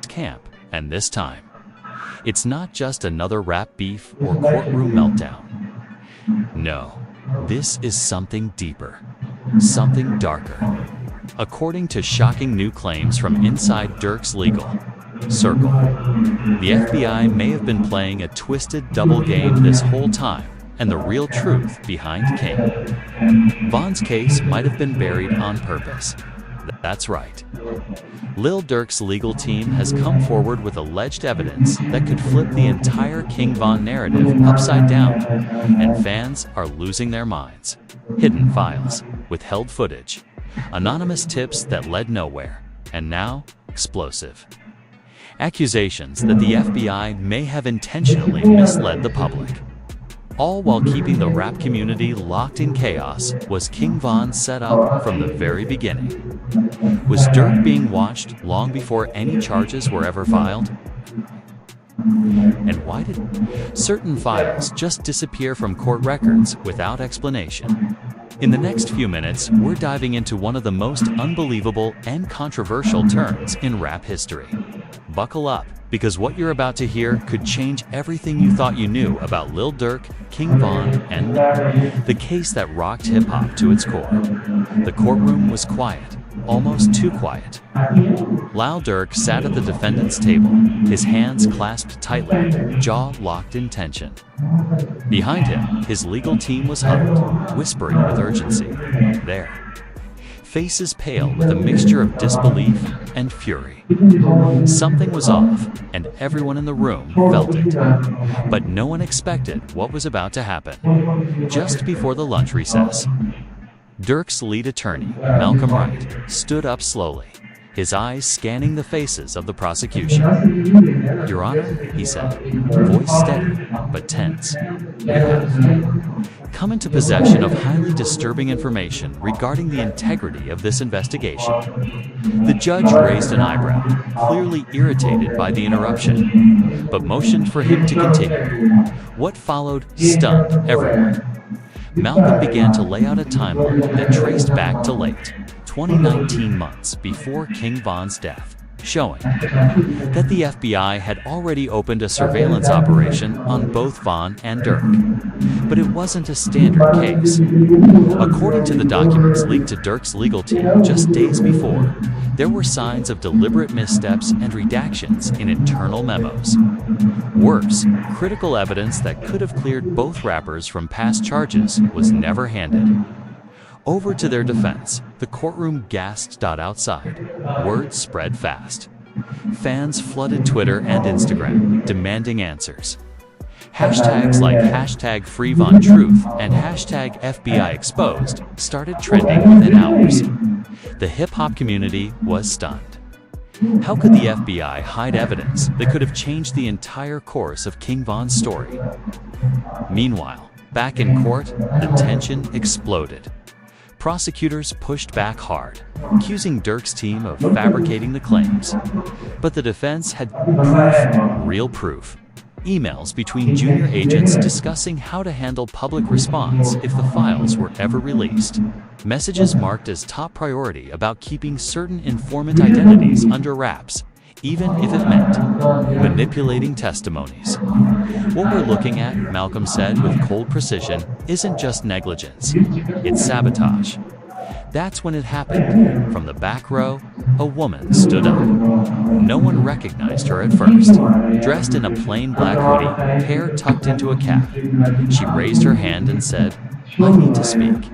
camp, and this time, it's not just another rap beef or courtroom meltdown. No, this is something deeper, something darker. According to shocking new claims from inside Durk's legal circle, the FBI may have been playing a twisted double game this whole time, and the real truth behind King Von's case might have been buried on purpose. That's right. Lil Durk's legal team has come forward with alleged evidence that could flip the entire King Von narrative upside down, and fans are losing their minds. Hidden files, withheld footage, anonymous tips that led nowhere, and now, explosive accusations that the FBI may have intentionally misled the public. All while keeping the rap community locked in chaos. Was King Von set up from the very beginning? Was Durk being watched long before any charges were ever filed? And why did certain files just disappear from court records without explanation? In the next few minutes, we're diving into one of the most unbelievable and controversial turns in rap history. Buckle up, because what you're about to hear could change everything you thought you knew about Lil Durk, King Von, and the case that rocked hip-hop to its core. The courtroom was quiet, almost too quiet. Lil Durk sat at the defendant's table, his hands clasped tightly, jaw locked in tension. Behind him, his legal team was huddled, whispering with urgency. There, faces pale with a mixture of disbelief and fury. Something was off, and everyone in the room felt it. But no one expected what was about to happen. Just before the lunch recess, Durk's lead attorney, Malcolm Wright, stood up slowly, his eyes scanning the faces of the prosecution. "Your Honor," he said, voice steady but tense, "we have come into possession of highly disturbing information regarding the integrity of this investigation." The judge raised an eyebrow, clearly irritated by the interruption, but motioned for him to continue. What followed stunned everyone. Malcolm began to lay out a timeline that traced back to late 2019, months before King Von's death, showing that the FBI had already opened a surveillance operation on both Von and Durk. But it wasn't a standard case. According to the documents leaked to Durk's legal team just days before, there were signs of deliberate missteps and redactions in internal memos. Worse, critical evidence that could have cleared both rappers from past charges was never handed over to their defense. The courtroom gasped outside. Word spread fast. Fans flooded Twitter and Instagram, demanding answers. Hashtags like #FreeVonTruth and #FBI Exposed started trending within hours. The hip-hop community was stunned. How could the FBI hide evidence that could have changed the entire course of King Von's story? Meanwhile, back in court, the tension exploded. Prosecutors pushed back hard, accusing Durk's team of fabricating the claims. But the defense had proof, real proof. Emails between junior agents discussing how to handle public response if the files were ever released. Messages marked as top priority about keeping certain informant identities under wraps, even if it meant manipulating testimonies. "What we're looking at," Malcolm said with cold precision, "isn't just negligence, it's sabotage." That's when it happened. From the back row, a woman stood up. No one recognized her at first. Dressed in a plain black hoodie, hair tucked into a cap, she raised her hand and said, "I need to speak."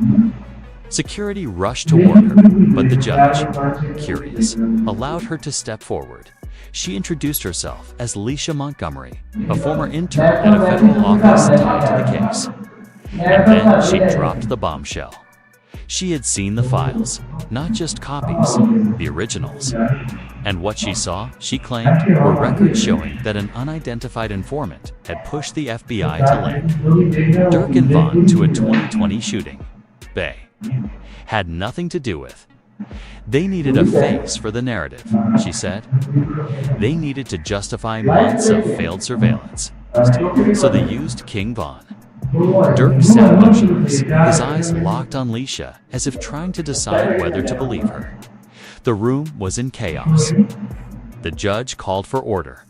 Security rushed toward her, but the judge, curious, allowed her to step forward. She introduced herself as Leisha Montgomery, a former intern at a federal office tied to the case. And then she dropped the bombshell. She had seen the files, not just copies, the originals. And what she saw, she claimed, were records showing that an unidentified informant had pushed the FBI to link Durk and Von to a 2020 shooting. They had nothing to do with. They needed a face for the narrative, she said. They needed to justify months of failed surveillance. So they used King Von. Durk sat motionless, his eyes locked on Leisha, as if trying to decide whether to believe her. The room was in chaos. The judge called for order.